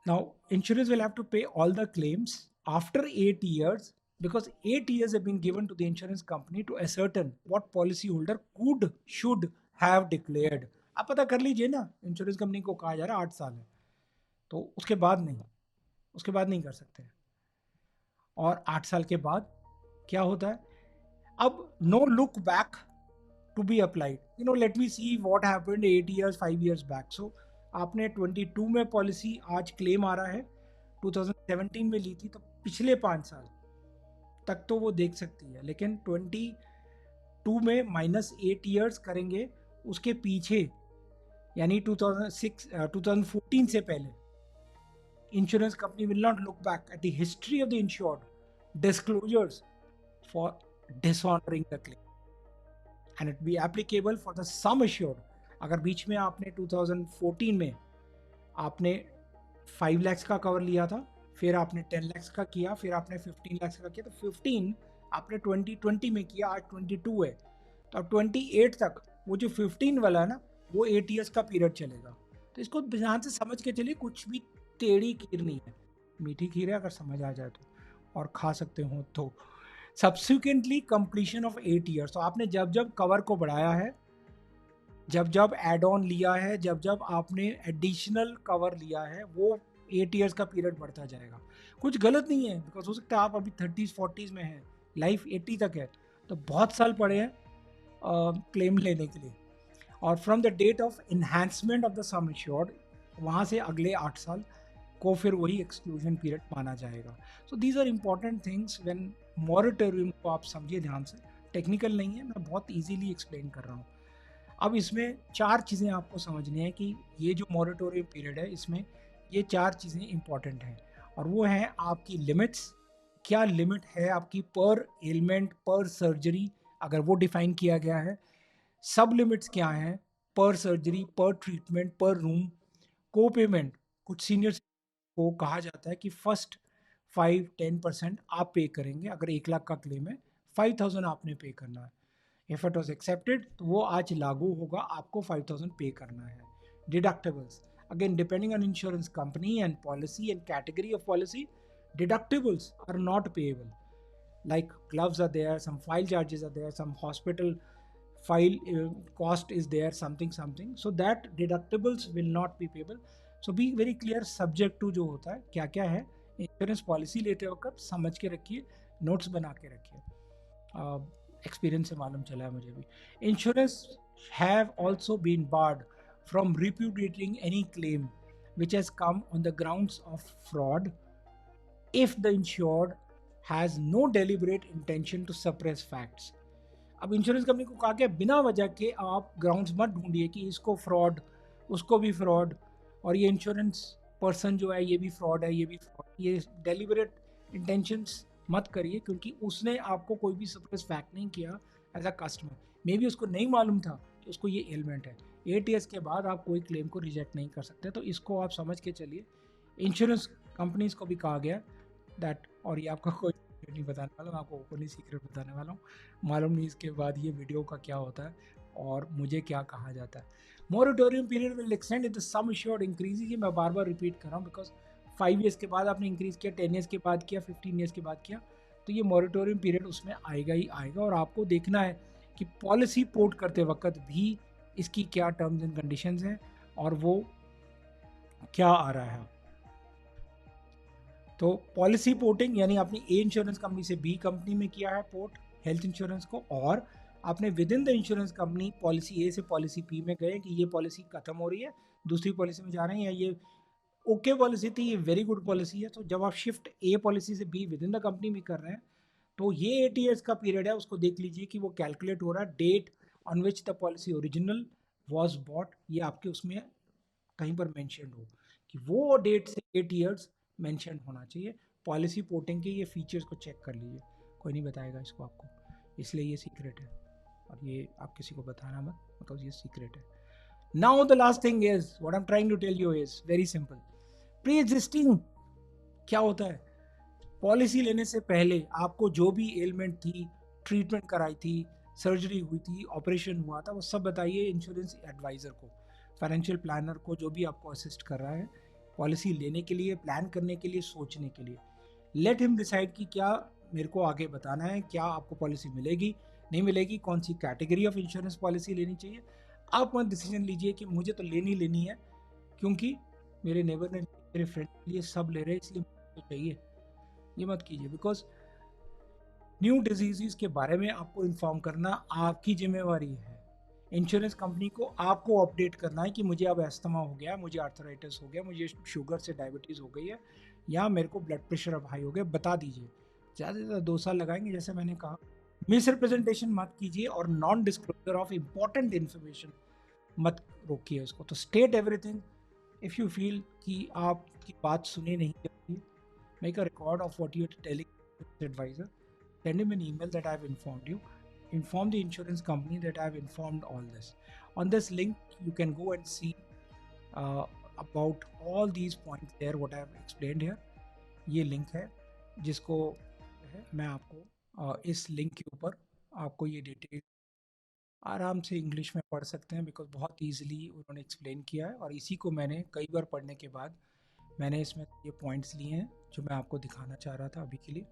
Now, insurance will have to pay all the claims after 8 years because 8 years have been given to the insurance company to ascertain what policyholder could, should have declared. आप पता कर लीजिए ना, इंश्योरेंस कंपनी को कहा जा रहा है 8 साल है, तो उसके बाद नहीं कर सकते। और 8 साल के बाद क्या होता है, अब no look back to be applied, let me see what happened 8 years 5 years बैक। सो आपने 22 में पॉलिसी आज क्लेम आ रहा है, 2017 में ली थी, तो पिछले 5 साल तक तो वो देख सकती है, लेकिन 22 में -8 years करेंगे उसके पीछे, यानी 2014 से पहले insurance company will not look back at the history of the insured disclosures for dishonoring the claim, and it be applicable for the sum assured. अगर बीच में आपने 2014 में आपने 5 lakhs का कवर लिया था, फिर आपने 10 lakhs का किया, फिर आपने 15 lakhs का किया, तो 15 आपने 2020 में किया, आज 22 है, तो अब 28 तक वो जो 15 वाला है ना, वो 8 years का पीरियड चलेगा। तो इसको ध्यान से समझ के चलिए, कुछ भी टेढ़ी खीर नहीं है, मीठी खीर है अगर समझ आ जाए तो, और खा सकते हो तो। सब्सिक्वेंटली कंप्लीशन ऑफ 8 years, तो आपने जब जब कवर को बढ़ाया है, जब जब एड ऑन लिया है, जब जब आपने एडिशनल कवर लिया है, वो 8 years का पीरियड बढ़ता जाएगा। कुछ गलत नहीं है, बिकॉज हो सकता है आप अभी 30s 40s में हैं, लाइफ 80 तक है, तो बहुत साल पड़े हैं क्लेम लेने के लिए। और from the date of enhancement of the sum assured, वहाँ से अगले 8 साल को फिर वही एक्सक्लूजन पीरियड माना जाएगा। So these are important things when moratorium को आप समझिए ध्यान से, टेक्निकल नहीं है, मैं बहुत इजीली एक्सप्लेन कर रहा हूँ। अब इसमें 4 चीज़ें आपको समझनी है कि ये जो मॉरिटोरियम पीरियड है, इसमें ये 4 चीज़ें इंपॉर्टेंट हैं, और वो हैं आपकी लिमिट्स, क्या लिमिट है आपकी पर एलिमेंट पर सर्जरी, अगर वो डिफाइन किया गया है। सब लिमिट्स क्या हैं, पर सर्जरी, पर ट्रीटमेंट, पर रूम। को पेमेंट, कुछ सीनियर को कहा जाता है कि फर्स्ट 5-10% आप पे करेंगे, अगर 1 लाख का क्लेम है 5000 आपने पे करना है। इफ इट वॉज एक्सेप्टेड तो वो आज लागू होगा, आपको 5000 पे करना है। Deductibles, again depending on insurance company and policy and category of policy, deductibles are not payable, like gloves are there, some file charges are there, some hospital file cost is there, something, so that deductibles will not be payable. So be very clear, subject to जो होता है क्या क्या है, insurance policy लेते वक्त समझ के रखिए, नोट्स बना के रखिए, एक्सपीरियंस से मालूम चला है मुझे भी। Insurance have also been barred from repudiating any claim which has come on the grounds of fraud if the insured has no deliberate intention to suppress facts. अब इंश्योरेंस कंपनी को कहा गया बिना वजह के आप ग्राउंड्स मत ढूंढिए कि इसको फ्रॉड, उसको भी फ्रॉड, और ये इंश्योरेंस पर्सन जो है ये भी फ्रॉड है, ये भी फ्रॉड, ये डेलिबरेट इंटेंशंस मत करिए, क्योंकि उसने आपको कोई भी सप्रेस फैक्ट नहीं किया as a customer. May be उसको नहीं मालूम था कि उसको ये एलिमेंट है। 8 years के बाद आप कोई क्लेम को रिजेक्ट नहीं कर सकते, तो इसको आप समझ के चलिए। इंश्योरेंस कंपनीज को भी कहा गया दैट, और ये आपका कोई नहीं बताने वाला, मैं आपको ओपनली सीक्रेट बताने वाला हूँ, मालूम नहीं इसके बाद ये वीडियो का क्या होता है और मुझे क्या कहा जाता है। Moratorium period will extend if the sum assured increase, ये मैं बार बार रिपीट कर रहा हूँ बिकॉज 5 years के बाद आपने इंक्रीज किया, 10 years के बाद किया, 15 years के बाद किया, तो ये मोरेटोरियम पीरियड उसमें आएगा ही आएगा। और आपको देखना है कि पॉलिसी पोर्ट करते वक्त भी इसकी क्या टर्म्स एंड कंडीशंस हैं और वो क्या आ रहा है। तो पॉलिसी पोर्टिंग यानी आपने ए इंश्योरेंस कंपनी से बी कंपनी में किया है पोर्ट हेल्थ इंश्योरेंस को, और आपने with in the insurance company policy A से पॉलिसी पी में गए कि ये पॉलिसी खत्म हो रही है, दूसरी पॉलिसी में जा रहे हैं, या ये ओके पॉलिसी थी, ये वेरी गुड पॉलिसी है। तो जब आप शिफ्ट ए पॉलिसी से be with in the company में कर रहे हैं, तो ये 8 years का पीरियड है, उसको देख लीजिए कि वो कैलकुलेट हो रहा है date on which the policy original was bought, ये आपके उसमें कहीं पर मैंशन हो कि वो डेट से 8 years मेंशन होना चाहिए। पॉलिसी पोर्टिंग के ये फीचर्स को चेक कर लीजिए, कोई नहीं बताएगा इसको आपको, इसलिए ये सीक्रेट है, और ये आप किसी को बताना मत, बिकॉज ये सीक्रेट है। Now the last thing is what I am trying to tell you is very simple. Pre existing क्या होता है, पॉलिसी लेने से पहले आपको जो भी एलिमेंट थी, ट्रीटमेंट कराई थी, सर्जरी हुई थी, ऑपरेशन हुआ था, वो सब बताइए इंश्योरेंस एडवाइज़र को, फाइनेंशियल प्लानर को, जो भी आपको असिस्ट कर रहा है। पॉलिसी लेने के लिए, प्लान करने के लिए, सोचने के लिए। लेट हिम डिसाइड कि क्या मेरे को आगे बताना है, क्या आपको पॉलिसी मिलेगी, नहीं मिलेगी, कौन सी कैटेगरी ऑफ इंश्योरेंस पॉलिसी लेनी चाहिए। आप मत डिसीजन लीजिए कि मुझे तो लेनी है क्योंकि मेरे नेबर ने, मेरे फ्रेंड के लिए सब ले रहे हैं इसलिए मुझे चाहिए। ये मत कीजिए, बिकॉज न्यू डिजीज़ के बारे में आपको इन्फॉर्म करना आपकी जिम्मेवारी है। इंश्योरेंस कंपनी को आपको अपडेट करना है कि मुझे अब एस्थमा हो गया, मुझे आर्थराइटिस हो गया, मुझे शुगर से डायबिटीज़ हो गई है, या मेरे को ब्लड प्रेशर अब हाई हो गया, बता दीजिए। ज़्यादा से ज़्यादा 2 साल लगाएंगे, जैसे मैंने कहा। मिस रिप्रेजेंटेशन मत कीजिए और non disclosure of important information मत रोकिए उसको। तो state everything if you feel कि आपकी बात सुनी नहीं जाती। Make a record of what you are telling adviser, send him an email that I've informed you, inform the insurance company that I've informed all this. On this link you can go and see about all these points there what I've explained here. ये link है जिसको है मैं आपको इस link के ऊपर आपको ये डिटेल आराम से इंग्लिश में पढ़ सकते हैं, बिकॉज बहुत ईजिली उन्होंने एक्सप्लेन किया है। और इसी को मैंने कई बार पढ़ने के बाद मैंने इसमें ये पॉइंट्स लिए हैं जो मैं आपको दिखाना चाह रहा था अभी के लिए।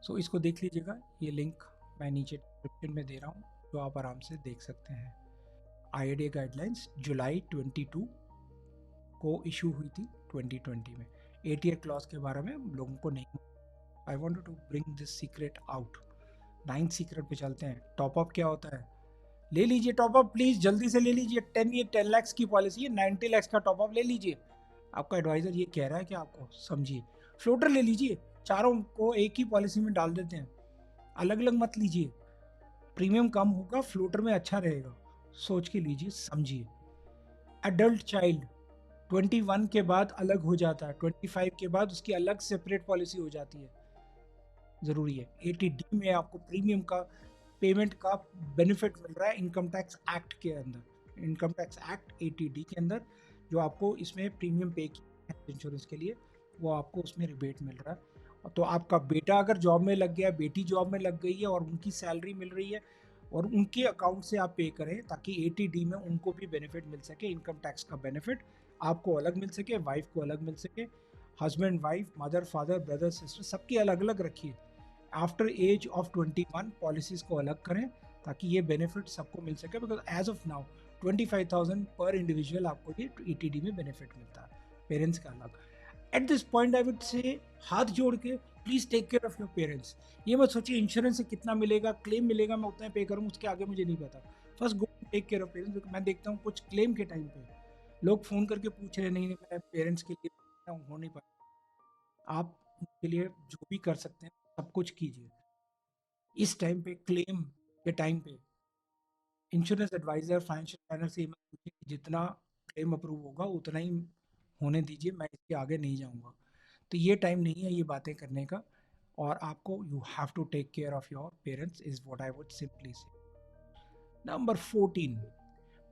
सो इसको देख लीजिएगा, ये लिंक मैं नीचे डिस्क्रिप्शन में दे रहा हूँ, जो आप आराम से देख सकते हैं। IRDAI गाइडलाइंस जुलाई 22 को इशू हुई थी 2020 में। 8 ईयर क्लॉज के बारे में लोगों को नहीं। I want to bring this secret out. 9th secret पे चलते हैं। टॉपअप क्या होता है? ले लीजिए टॉपअप, प्लीज़ जल्दी से ले लीजिए। 10 lakhs की पॉलिसी है, 90 lakhs का टॉपअप ले लीजिए। आपका एडवाइज़र ये कह रहा है कि आपको समझिए। फ्लोटर ले लीजिए, चारों को एक ही पॉलिसी में डाल देते हैं, अलग अलग मत लीजिए। प्रीमियम कम होगा, फ्लोटर में अच्छा रहेगा। सोच के लीजिए, समझिए। एडल्ट चाइल्ड 21 के बाद अलग हो जाता है, 25 के बाद उसकी अलग सेपरेट पॉलिसी हो जाती है, ज़रूरी है। 80D में आपको प्रीमियम का पेमेंट का बेनिफिट मिल रहा है इनकम टैक्स एक्ट के अंदर। इनकम टैक्स एक्ट 80D के अंदर जो आपको इसमें प्रीमियम पे किया है इंश्योरेंस के लिए, वो आपको उसमें रिबेट मिल रहा है। तो आपका बेटा अगर जॉब में लग गया, बेटी जॉब में लग गई है और उनकी सैलरी मिल रही है, और उनके अकाउंट से आप पे करें ताकि 80D में उनको भी बेनिफिट मिल सके। इनकम टैक्स का बेनिफिट आपको अलग मिल सके, वाइफ को अलग मिल सके, husband wife, mother father, brother sister, सबकी अलग अलग रखिए। आफ्टर एज ऑफ 21 पॉलिसीज़ को अलग करें ताकि ये बेनिफिट सबको मिल सके। बिकॉज एज ऑफ नाउ 25,000 पर इंडिविजुअल आपको ये 80D में बेनिफिट मिलता है, पेरेंट्स का अलग। At this point I would say, हाथ जोड़ के please take care of your parents. ये मत सोचिए इंश्योरेंस से कितना मिलेगा, क्लेम मिलेगा, मैं उतना ही पे करूँ, उसके आगे मुझे नहीं पता। First go take care of parents. मैं देखता हूँ कुछ क्लेम के टाइम पे लोग फ़ोन करके पूछ रहे, नहीं मैं पेरेंट्स के लिए हो नहीं पाता। आप उनके लिए जो भी कर सकते हैं सब कुछ कीजिए। इस टाइम पे, क्लेम के टाइम पे, इंश्योरेंस एडवाइज़र, फाइनेंशियल प्लानर से जितना क्लेम अप्रूव होगा उतना ही होने दीजिए, मैं इसके आगे नहीं जाऊँगा। तो ये टाइम नहीं है ये बातें करने का, और आपको you have to take care of your parents is what I would simply say. Number 14,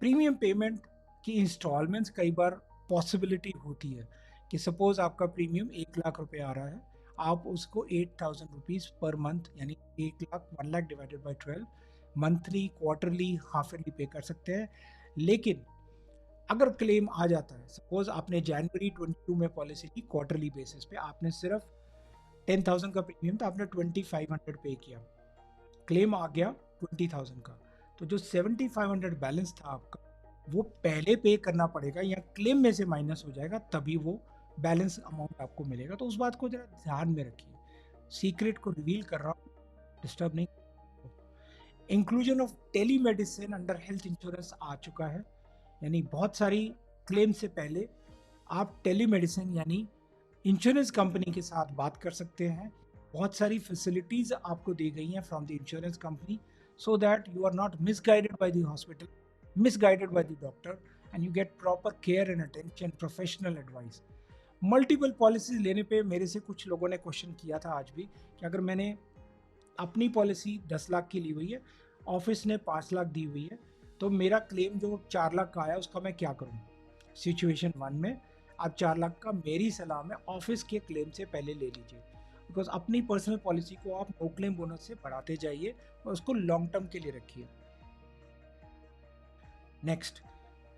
premium payment की इंस्टॉलमेंट्स कई बार पॉसिबिलिटी होती है कि सपोज़ आपका प्रीमियम 1 लाख रुपए आ रहा है, आप उसको 8,000 रुपीज़ पर मंथ, यानी 1 lakh divided by 12 monthly, quarterly, half yearly पे कर सकते हैं। लेकिन अगर क्लेम आ जाता है, सपोज आपने जनवरी 22 में पॉलिसी की, क्वार्टरली बेसिस पे आपने सिर्फ 10,000 का प्रीमियम था, आपने 2,500 पे किया, क्लेम आ गया 20,000 का, तो जो 7,500 बैलेंस था आपका वो पहले पे करना पड़ेगा या क्लेम में से माइनस हो जाएगा, तभी वो बैलेंस अमाउंट आपको मिलेगा। तो उस बात को जरा ध्यान में रखिए। सीक्रेट को रिवील कर रहा हूँ, डिस्टर्ब नहीं। Inclusion of telemedicine under health insurance आ चुका है, यानी बहुत सारी क्लेम से पहले आप टेलीमेडिसिन यानी इंश्योरेंस कंपनी के साथ बात कर सकते हैं। बहुत सारी फैसिलिटीज़ आपको दी गई हैं from the insurance company, so that you are not misguided by the hospital, misguided by the doctor, and you get proper care and attention, professional advice. Multiple policies लेने पे मेरे से कुछ लोगों ने क्वेश्चन किया था आज भी कि अगर मैंने अपनी पॉलिसी 10 लाख की ली हुई है, ऑफिस ने 5 लाख दी हुई है, तो मेरा क्लेम जो 4 लाख का आया उसका मैं क्या करूं? सिचुएशन 1 में आप 4 लाख का मेरी सलाह में ऑफिस के क्लेम से पहले ले लीजिए, बिकॉज अपनी पर्सनल पॉलिसी को आप नो क्लेम बोनस से बढ़ाते जाइए और उसको लॉन्ग टर्म के लिए रखिए। नेक्स्ट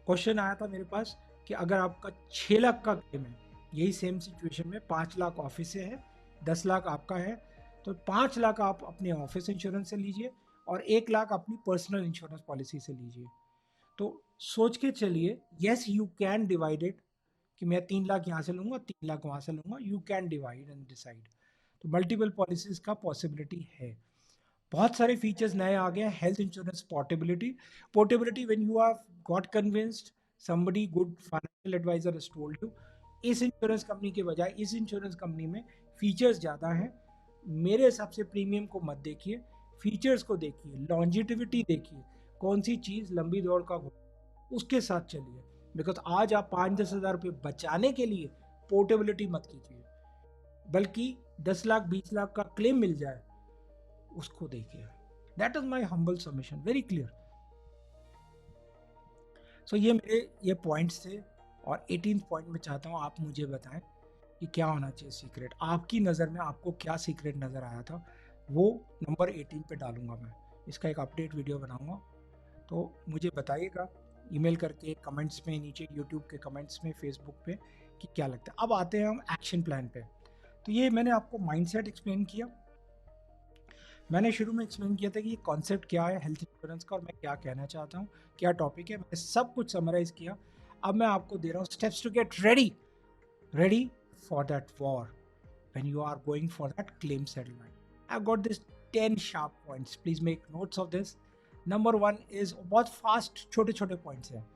क्वेश्चन आया था मेरे पास कि अगर आपका 6 लाख का क्लेम है यही सेम सिचुएशन में 5 लाख ऑफिस से है, 10 लाख आपका है, तो 5 लाख आप अपने ऑफिस इंश्योरेंस से लीजिए और 1 लाख अपनी पर्सनल इंश्योरेंस पॉलिसी से लीजिए। तो सोच के चलिए, yes you can divide it, कि मैं 3 लाख यहाँ से लूँगा, 3 लाख वहाँ से लूँगा, you can divide and decide. तो मल्टीपल पॉलिसीज़ का पॉसिबिलिटी है। बहुत सारे फीचर्स नए आ गए हैं। Health insurance portability when you are got convinced, somebody good financial adviser has told you, इस इंश्योरेंस कंपनी के बजाय इस इंश्योरेंस कंपनी में फीचर्स ज़्यादा हैं, मेरे हिसाब से प्रीमियम को मत देखिए, फीचर्स को देखिए, लॉन्जिटिविटी देखिए, कौन सी चीज़ लंबी दौड़ का हो उसके साथ चलिए। बिकॉज आज आप 5-10 हज़ार रुपये बचाने के लिए पोर्टेबिलिटी मत कीजिए, बल्कि 10 लाख 20 लाख का क्लेम मिल जाए उसको देखिए। That is my humble submission, very clear. So ये मेरे ये पॉइंट्स थे, और 18th पॉइंट में चाहता हूँ आप मुझे बताएं कि क्या होना चाहिए सीक्रेट। आपकी नज़र में आपको क्या सीक्रेट नज़र आया था, वो नंबर 18 पे डालूंगा मैं, इसका एक अपडेट वीडियो बनाऊंगा, तो मुझे बताइएगा ईमेल करके, कमेंट्स में नीचे, यूट्यूब के कमेंट्स में, फेसबुक पे, कि क्या लगता है। अब आते हैं हम एक्शन प्लान पे। तो ये मैंने आपको माइंडसेट एक्सप्लेन किया, मैंने शुरू में एक्सप्लेन किया था कि ये कॉन्सेप्ट क्या है हेल्थ इंश्योरेंस का और मैं क्या कहना चाहता हूँ, क्या टॉपिक है, मैंने सब कुछ समराइज किया। अब मैं आपको दे रहा हूँ steps to get ready for that war when you are going for that claim settlement. I got this 10 sharp points, please make notes of this. Number 1 is, बहुत फास्ट छोटे छोटे पॉइंट्स हैं,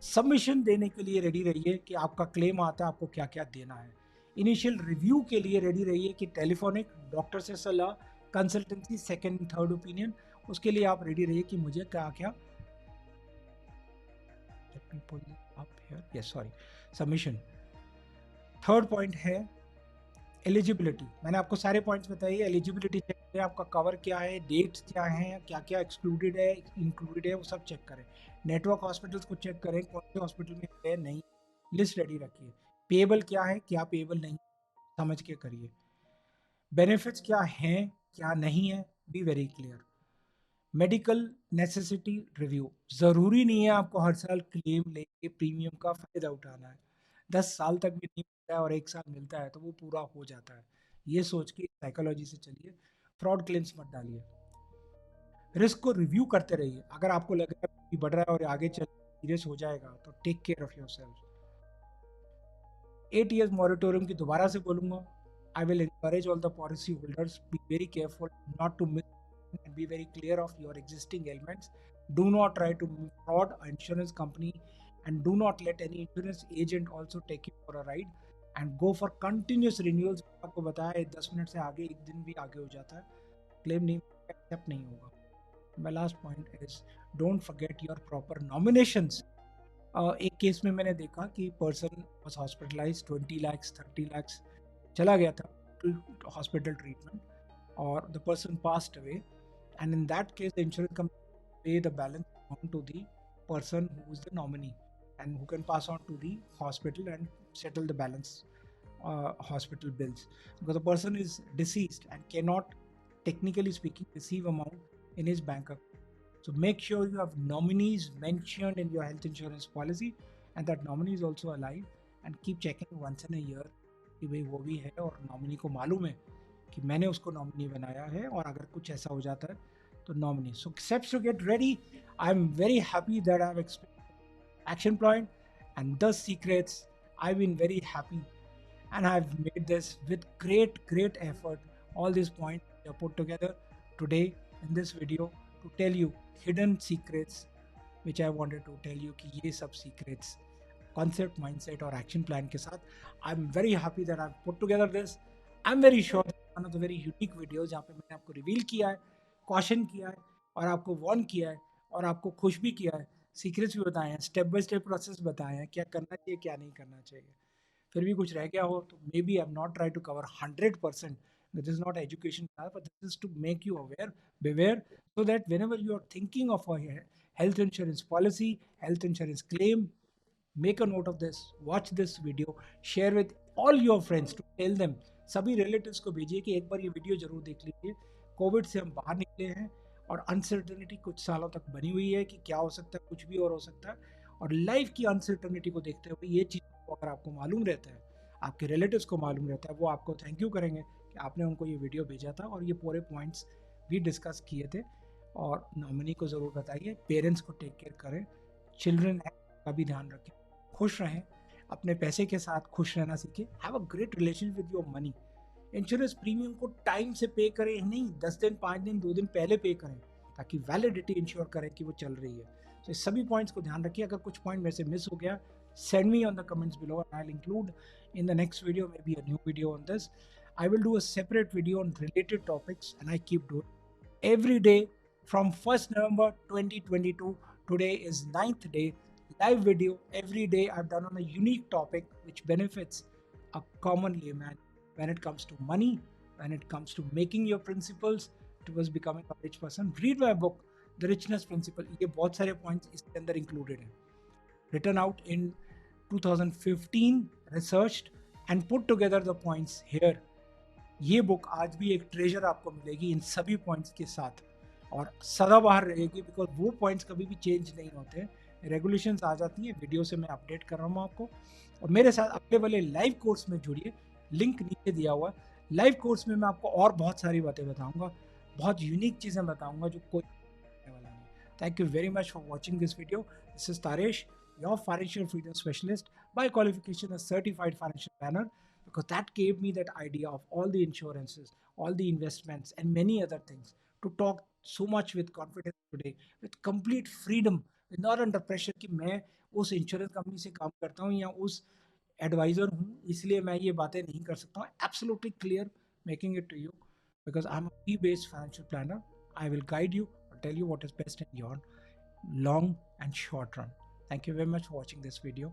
सबमिशन देने के लिए रेडी रहिए कि आपका क्लेम आता है आपको क्या क्या देना है। इनिशियल रिव्यू के लिए रेडी रहिए कि टेलीफोनिक, डॉक्टर से सलाह, कंसल्टेंसी, सेकंड थर्ड ओपिनियन, उसके लिए आप रेडी रहिए कि मुझे क्या क्या। सबमिशन। थर्ड पॉइंट है एलिजिबिलिटी। मैंने आपको सारे पॉइंट्स बताइए। एलिजिबिलिटी चेक करें, आपका कवर क्या है, डेट्स क्या हैं, क्या क्या एक्सक्लूडेड है, इंक्लूडेड है, वो सब चेक करें। नेटवर्क हॉस्पिटल्स को चेक करें, कौन से हॉस्पिटल में है नहीं, लिस्ट रेडी रखिए। पेएबल क्या है, क्या पेएबल नहीं, समझ के करिए। बेनिफिट्स क्या हैं, क्या नहीं है, B very clear. Medical necessity review, ज़रूरी नहीं है आपको हर साल क्लेम लेके प्रीमियम का फ़ायदा उठाना है। 10 साल तक भी नहीं मिलता है और 1 साल मिलता है तो वो पूरा हो जाता है, ये सोच के साइकोलॉजी से चलिए। फ्रॉड क्लेम्स मत डालिए। रिस्क को रिव्यू करते रहिए, अगर आपको लग रहा है कि बढ़ रहा है और आगे चल सीरियस हो जाएगा तो take care of yourself. 8 years moratorium की दोबारा से बोलूँगा, I will encourage all the policy holders, be very careful not to miss and be very clear of your existing ailments. Do not try to fraud an insurance company, and do not let any insurance agent also take you for a ride, and go for continuous renewals। आपको बताया 10 minute से आगे, एक दिन भी आगे हो जाता है, क्लेम नहीं एक्सेप्ट नहीं होगा। My last point is, don't forget your proper nominations। एक केस में मैंने देखा कि person was hospitalized, 20 lakhs 30 lakhs चला गया था हॉस्पिटल ट्रीटमेंट, और the person passed away, and in that case the insurance company pay the balance on to the person who is the nominee and who can pass on to the hospital and settle the balance hospital bills, because the person is deceased and cannot, technically speaking, receive amount in his bank account. So make sure you have nominees mentioned in your health insurance policy, and that nominee is also alive, and keep checking once in a year कि भाई वो भी है और nominee को मालूम है कि मैंने उसको नॉमिनी बनाया है, और अगर कुछ ऐसा हो जाता है तो nominee. So steps to get ready। I am very happy that I have explained action point and the secrets। I've been very happy and I've made this with great effort। All these points are put together today in this video to tell you hidden secrets which I wanted to tell you कि ये सब secrets concept, mindset और action plan के साथ I'm very happy that I've put together this। I'm very sure that one of the very unique videos जहाँ पे मैंने आपको reveal किया है, caution किया है, और आपको warn किया है, और आपको खुश भी किया है, सीक्रेट्स भी बताए हैं, स्टेप बाय स्टेप प्रोसेस बताए हैं, क्या करना चाहिए क्या नहीं करना चाहिए। फिर भी कुछ रह गया हो तो may be I am not try to cover 100%। This is not education class, but this is to make you aware, beware, so that whenever you are thinking of a health insurance policy, health insurance claim, make a note of this, watch this video, share with all your friends to tell them। सभी relatives को भेजिए कि एक बार ये video जरूर देख लीजिए। Covid से हम बाहर निकले हैं और अनसर्टनिटी कुछ सालों तक बनी हुई है कि क्या हो सकता है, कुछ भी और हो सकता है, और लाइफ की अनसर्टनिटी को देखते हुए ये चीज़ अगर आपको मालूम रहता है, आपके रिलेटिव्स को मालूम रहता है, वो आपको थैंक यू करेंगे कि आपने उनको ये वीडियो भेजा था और ये पूरे पॉइंट्स भी डिस्कस किए थे। और नॉमिनी को ज़रूर बताइए, पेरेंट्स को टेक केयर करें, चिल्ड्रन का भी ध्यान रखें, खुश रहें, अपने पैसे के साथ खुश रहना सीखें, have a great relation with your money. Insurance premium को टाइम से पे करें, नहीं 10 दिन 5 दिन 2 दिन पहले पे करें, ताकि वैलिडिटी इंश्योर करें कि वो चल रही है। तो इस सभी पॉइंट्स को ध्यान रखिए। अगर कुछ पॉइंट मेरे से मिस हो गया, send me on the comments below and I'll include in the next video maybe a new video on this. I will do a separate video on related topics, and I keep doing every day from 1st November 2022. Today is 9th day. Live video every day I've done on a unique topic which benefits a common layman when it comes to money, when it comes to making your principles towards becoming a rich person. Read my book, The Richness Principle. ये बहुत सारे points इसके अंदर included हैं. Written out in 2015, researched and put together the points here. ये book आज भी एक ट्रेजर आपको मिलेगी इन सभी पॉइंट्स के साथ, और सदाबहार रहेगी, बिकॉज वो पॉइंट्स कभी भी चेंज नहीं होते। रेगुलेशंस आ जाती हैं, वीडियो से मैं अपडेट कर रहा हूँ आपको। और मेरे साथ अगले वाले लाइव कोर्स में जुड़िए, लिंक नीचे दिया हुआ है। लाइव कोर्स में मैं आपको और बहुत सारी बातें बताऊँगा, बहुत यूनिक चीज़ें बताऊँगा जो कोई वाला नहीं। Thank you very much for watching this video. This is Taresh, your financial freedom specialist, by qualification a certified financial planner, because that gave me that idea of all the insurances, all the investments and many other things to talk so much with confidence today, with complete freedom, with not under pressure कि मैं उस insurance company से काम करता हूँ या उस adviser हूँ इसलिए मैं ये बातें नहीं कर सकता हूँ। Absolutely clear making it to you, because I'm a fee-based financial planner. I will guide you or tell you what is best in your long and short run. Thank you very much for watching this video.